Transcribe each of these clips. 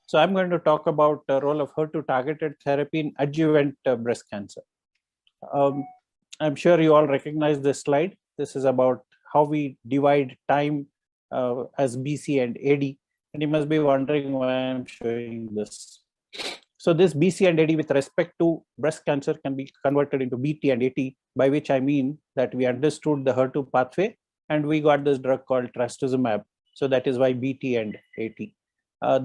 So I'm going to talk about the role of HER2 targeted therapy in adjuvant breast cancer. I'm sure you all recognize this slide. This is about how we divide time as BC and AD. And you must be wondering why I'm showing this. So this BC and AD with respect to breast cancer can be converted into BT and AT, by which I mean that we understood the HER2 pathway and we got this drug called trastuzumab. So that is why BT and AT.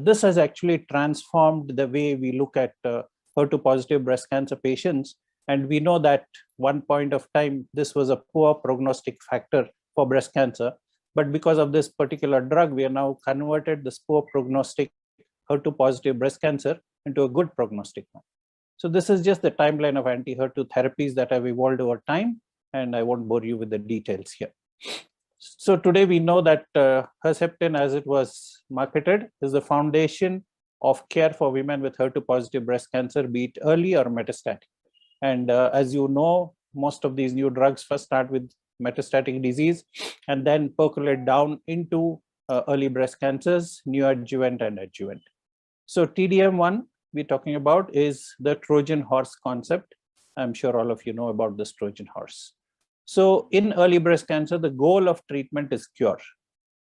This has actually transformed the way we look at HER2 positive breast cancer patients. And we know that one point of time, this was a poor prognostic factor for breast cancer. But because of this particular drug, we are now converted this poor prognostic HER2 positive breast cancer into a good prognostic one. So this is just the timeline of anti-HER2 therapies that have evolved over time, and I won't bore you with the details here. So today we know that Herceptin, as it was marketed, is the foundation of care for women with HER2 positive breast cancer, be it early or metastatic. And as you know, most of these new drugs first start with metastatic disease and then percolate down into early breast cancers, neoadjuvant and adjuvant. So TDM1 we're talking about is the Trojan horse concept. I'm sure all of you know about this Trojan horse. So in early breast cancer, the goal of treatment is cure.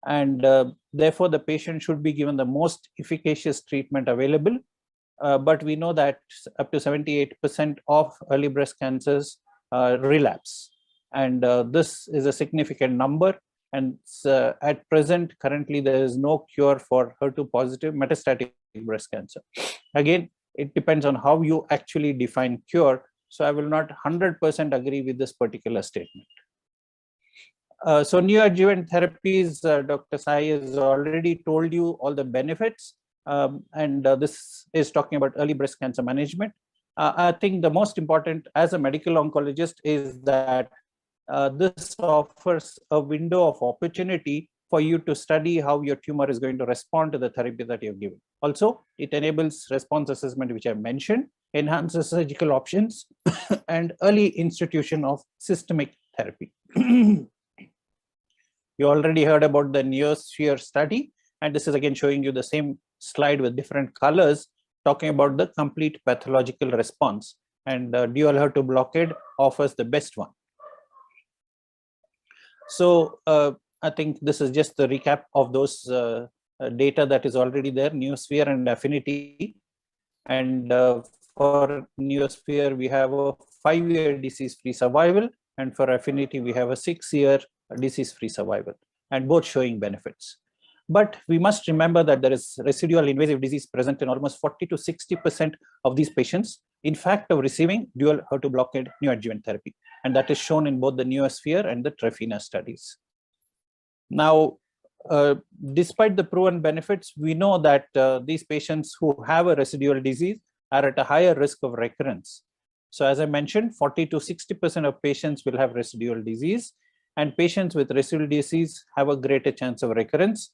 And therefore, the patient should be given the most efficacious treatment available. But we know that up to 78% of early breast cancers relapse. And this is a significant number. And at present, currently, there is no cure for HER2 positive metastatic breast cancer. Again, it depends on how you actually define cure. So I will not 100% agree with this particular statement. So neoadjuvant therapies, Dr. Sai has already told you all the benefits. This is talking about early breast cancer management. I think the most important as a medical oncologist is that this offers a window of opportunity for you to study how your tumor is going to respond to the therapy that you've given. Also, it enables response assessment, which I mentioned, enhances surgical options, and early institution of systemic therapy. You already heard about the Neosphere study, and this is again showing you the same slide with different colors, talking about the complete pathological response. And dual HER2 blockade offers the best one. So I think this is just the recap of those data that is already there, Neosphere and Affinity. And for Neosphere, we have a 5-year disease-free survival, and for Affinity, we have a 6-year disease-free survival, and both showing benefits. But we must remember that there is residual invasive disease present in almost 40 to 60% of these patients, in fact, of receiving dual HER2 blockade neoadjuvant therapy. And that is shown in both the Neosphere and the Trefina studies. Now, despite the proven benefits, we know that these patients who have a residual disease are at a higher risk of recurrence. So as I mentioned, 40 to 60% of patients will have residual disease, and patients with residual disease have a greater chance of recurrence.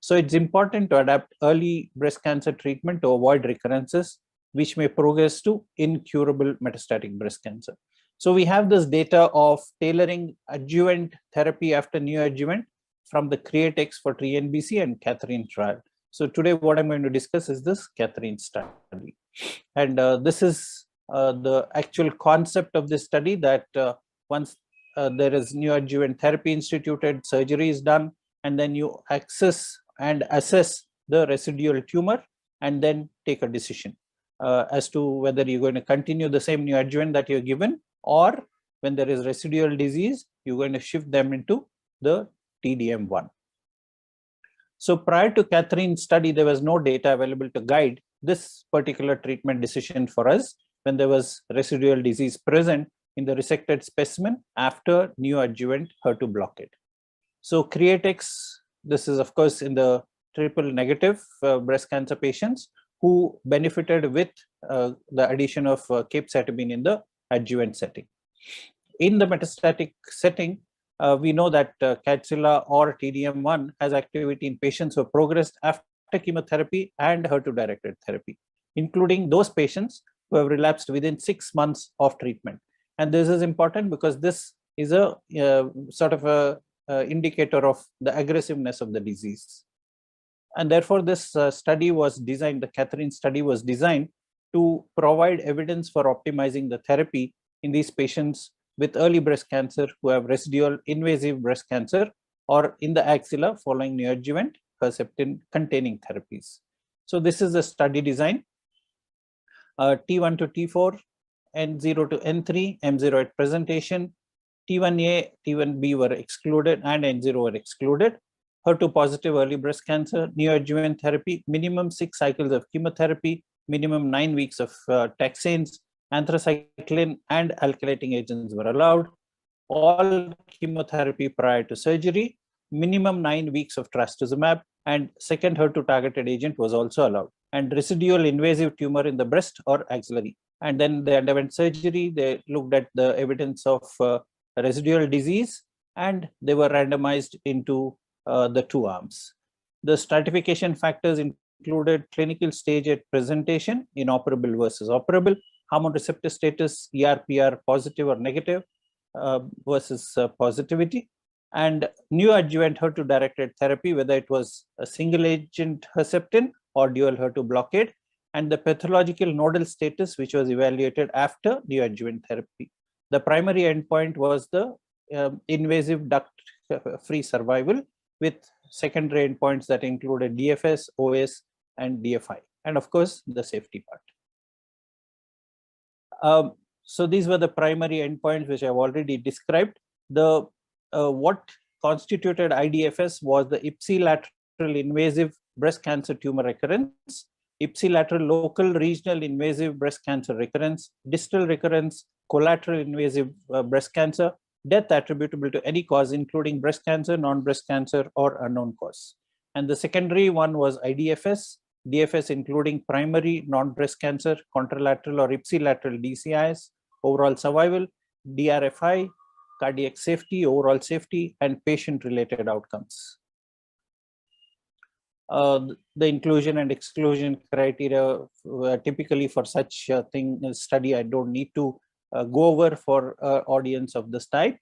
So it's important to adapt early breast cancer treatment to avoid recurrences, which may progress to incurable metastatic breast cancer. So we have this data of tailoring adjuvant therapy after neoadjuvant from the CREATE-X for TNBC and Catherine trial. So today what I'm going to discuss is this Catherine study. And this is the actual concept of this study, that once there is neoadjuvant therapy instituted, surgery is done, and then you access and assess the residual tumor and then take a decision as to whether you're going to continue the same neoadjuvant that you're given, or when there is residual disease, you're going to shift them into the TDM1. So prior to Catherine study, there was no data available to guide this particular treatment decision for us when there was residual disease present in the resected specimen after neoadjuvant HER2 blockade. So CREATE-X, this is of course in the triple negative breast cancer patients who benefited with the addition of capecitabine in the adjuvant setting. In the metastatic setting, we know that Kadcyla or TDM1 has activity in patients who have progressed after chemotherapy and HER2-directed therapy, including those patients who have relapsed within 6 months of treatment. And this is important because this is a sort of a indicator of the aggressiveness of the disease. And therefore, this study was designed, the Catherine study was designed to provide evidence for optimizing the therapy in these patients with early breast cancer who have residual invasive breast cancer or in the axilla following neoadjuvant Herceptin containing therapies. So this is the study design. T1 to T4, N0 to N3, M0 at presentation, T1A, T1B were excluded and N0 were excluded. HER2 positive early breast cancer, neoadjuvant therapy, minimum 6 cycles of chemotherapy, minimum 9 weeks of taxanes, anthracycline and alkylating agents were allowed. All chemotherapy prior to surgery, minimum 9 weeks of trastuzumab, and second HER2 targeted agent was also allowed. And residual invasive tumor in the breast or axillary. And then they underwent surgery. They looked at the evidence of residual disease, and they were randomized into the two arms. The stratification factors included clinical stage at presentation, inoperable versus operable, hormone receptor status, ER/PR positive or negative versus positivity, and neoadjuvant HER2 directed therapy, whether it was a single agent Herceptin or dual HER2 blockade, and the pathological nodal status, which was evaluated after neoadjuvant therapy. The primary endpoint was the invasive duct-free survival, with secondary endpoints that included DFS, OS, and DFI, and of course, the safety part. So these were the primary endpoints which I've already described. The what constituted IDFS was the ipsilateral invasive breast cancer tumor recurrence, ipsilateral local regional invasive breast cancer recurrence, distal recurrence, collateral invasive breast cancer, death attributable to any cause, including breast cancer, non-breast cancer, or unknown cause. And the secondary one was IDFS, DFS including primary non-breast cancer, contralateral or ipsilateral DCIS, overall survival, DRFI, cardiac safety, overall safety, and patient-related outcomes. The inclusion and exclusion criteria typically for such a study I don't need to go over for audience of this type.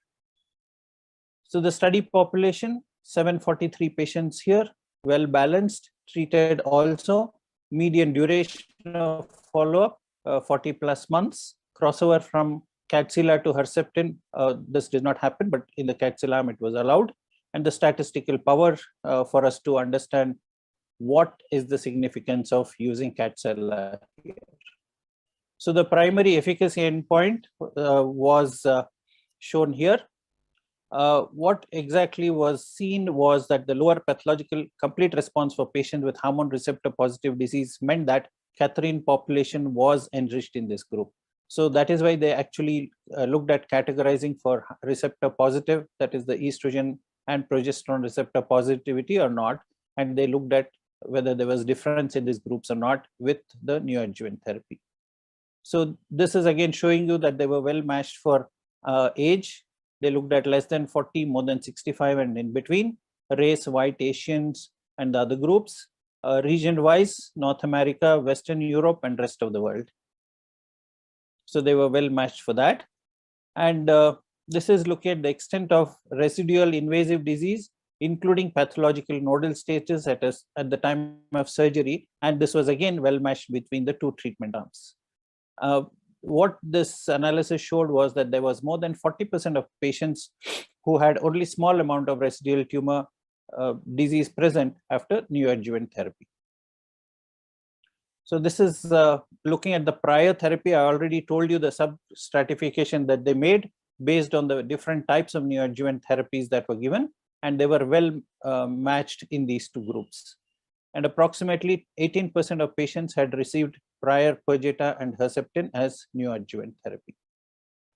So the study population, 743 patients here, well balanced, treated also, median duration of follow-up 40 plus months, crossover from Kadcyla to Herceptin. This did not happen, but in the Kadcyla arm it was allowed, and the statistical power for us to understand what is the significance of using Kadcyla here. So the primary efficacy endpoint was shown here. What exactly was seen was that the lower pathological complete response for patients with hormone receptor positive disease meant that Catherine population was enriched in this group. So that is why they actually looked at categorizing for receptor positive, that is the estrogen and progesterone receptor positivity or not, and they looked at whether there was difference in these groups or not with the neoadjuvant therapy. So this is again showing you that they were well matched for age. They looked at less than 40, more than 65, and in between, race, white, Asians, and the other groups, region-wise, North America, Western Europe, and rest of the world. So they were well matched for that. And this is looking at the extent of residual invasive disease, including pathological nodal status at the time of surgery. And this was again well matched between the two treatment arms. What this analysis showed was that there was more than 40% of patients who had only small amount of residual tumor disease present after neoadjuvant therapy. So this is looking at the prior therapy. I already told you the sub-stratification that they made based on the different types of neoadjuvant therapies that were given, and they were well matched in these two groups. And approximately 18% of patients had received prior Perjeta and Herceptin as neoadjuvant therapy.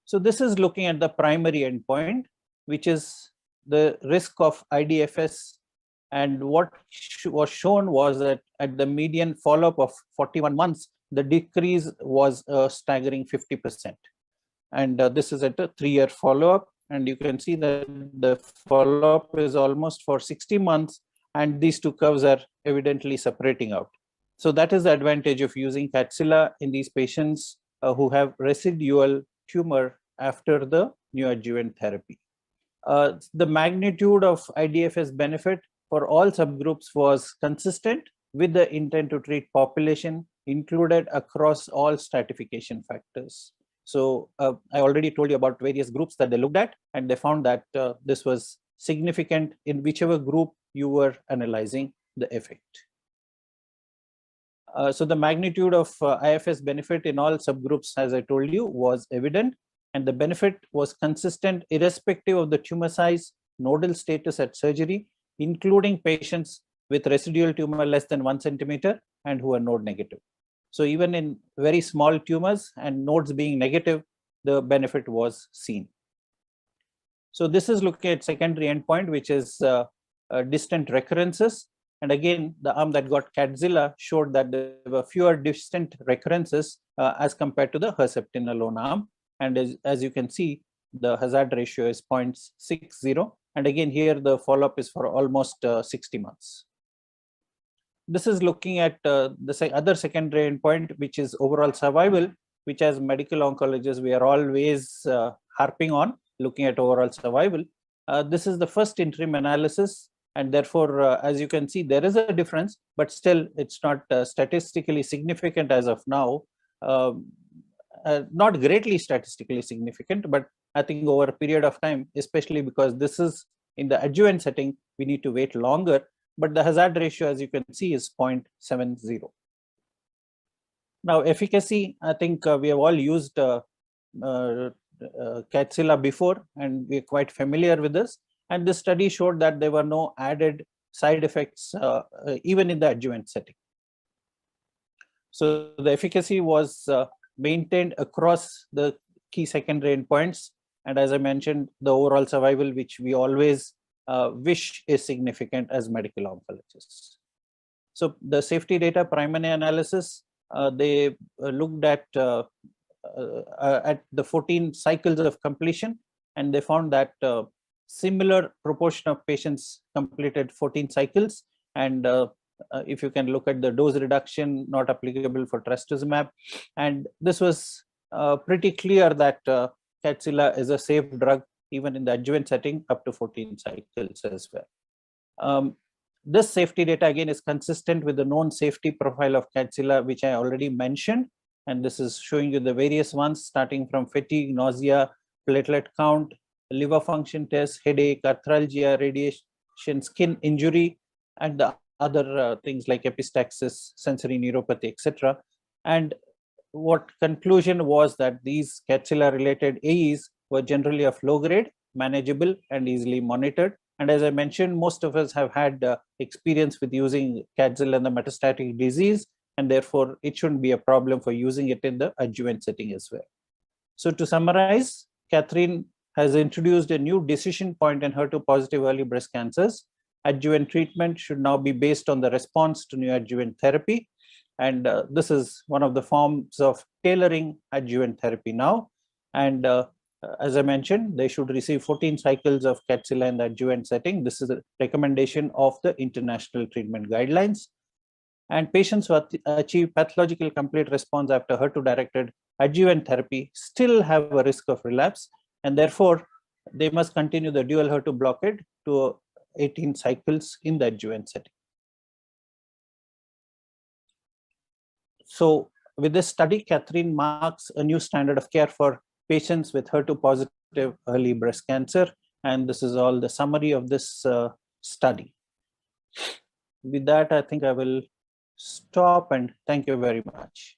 So this is looking at the primary endpoint, which is the risk of IDFS. And what was shown was that at the median follow-up of 41 months, the decrease was a staggering 50%. And this is at a 3-year follow-up. And you can see that the follow-up is almost for 60 months. And these two curves are evidently separating out. So that is the advantage of using Kadcyla in these patients who have residual tumor after the neoadjuvant therapy. The magnitude of IDFS benefit for all subgroups was consistent with the intent to treat population included across all stratification factors. So I already told you about various groups that they looked at, and they found that this was significant in whichever group you were analyzing the effect. So the magnitude of IFS benefit in all subgroups, as I told you, was evident, and the benefit was consistent irrespective of the tumor size, nodal status at surgery, including patients with residual tumor less than 1 centimeter and who are node negative. So even in very small tumors and nodes being negative, the benefit was seen. So this is looking at secondary endpoint, which is distant recurrences. And again, the arm that got Kadzilla showed that there were fewer distant recurrences as compared to the Herceptin alone arm. And as you can see, the hazard ratio is 0.60. And again, here the follow-up is for almost 60 months. This is looking at the other secondary endpoint, which is overall survival, which as medical oncologists, we are always harping on, looking at overall survival. This is the first interim analysis. And therefore, as you can see, there is a difference, but still it's not statistically significant as of now. Not greatly statistically significant, but I think over a period of time, especially because this is in the adjuvant setting, we need to wait longer. But the hazard ratio, as you can see, is 0.70. Now, efficacy, I think we have all used Kadzilla before, and we're quite familiar with this. And this study showed that there were no added side effects, even in the adjuvant setting. So the efficacy was maintained across the key secondary endpoints. And as I mentioned, the overall survival, which we always wish is significant as medical oncologists. So the safety data primary analysis, they looked at the 14 cycles of completion, and they found that similar proportion of patients completed 14 cycles. And if you can look at the dose reduction, not applicable for trastuzumab. And this was pretty clear that Kadzilla is a safe drug, even in the adjuvant setting, up to 14 cycles as well. This safety data, again, is consistent with the known safety profile of Kadzilla, which I already mentioned. And this is showing you the various ones, starting from fatigue, nausea, platelet count, liver function test, headache, arthralgia, radiation, skin injury, and the other things like epistaxis, sensory neuropathy, etc. And what conclusion was that these Kadzilla-related AEs were generally of low grade, manageable, and easily monitored. And as I mentioned, most of us have had experience with using Kadzilla in the metastatic disease, and therefore it shouldn't be a problem for using it in the adjuvant setting as well. So to summarize, Catherine has introduced a new decision point in HER2-positive early breast cancers. Adjuvant treatment should now be based on the response to neoadjuvant therapy. And this is one of the forms of tailoring adjuvant therapy now. And as I mentioned, they should receive 14 cycles of Kadzilla in the adjuvant setting. This is a recommendation of the international treatment guidelines. And patients who achieve pathological complete response after HER2-directed adjuvant therapy still have a risk of relapse, and therefore they must continue the dual HER2 blockade to 18 cycles in the adjuvant setting. So with this study, Catherine marks a new standard of care for patients with HER2-positive early breast cancer. And this is all the summary of this study. With that, I think I will stop, and thank you very much.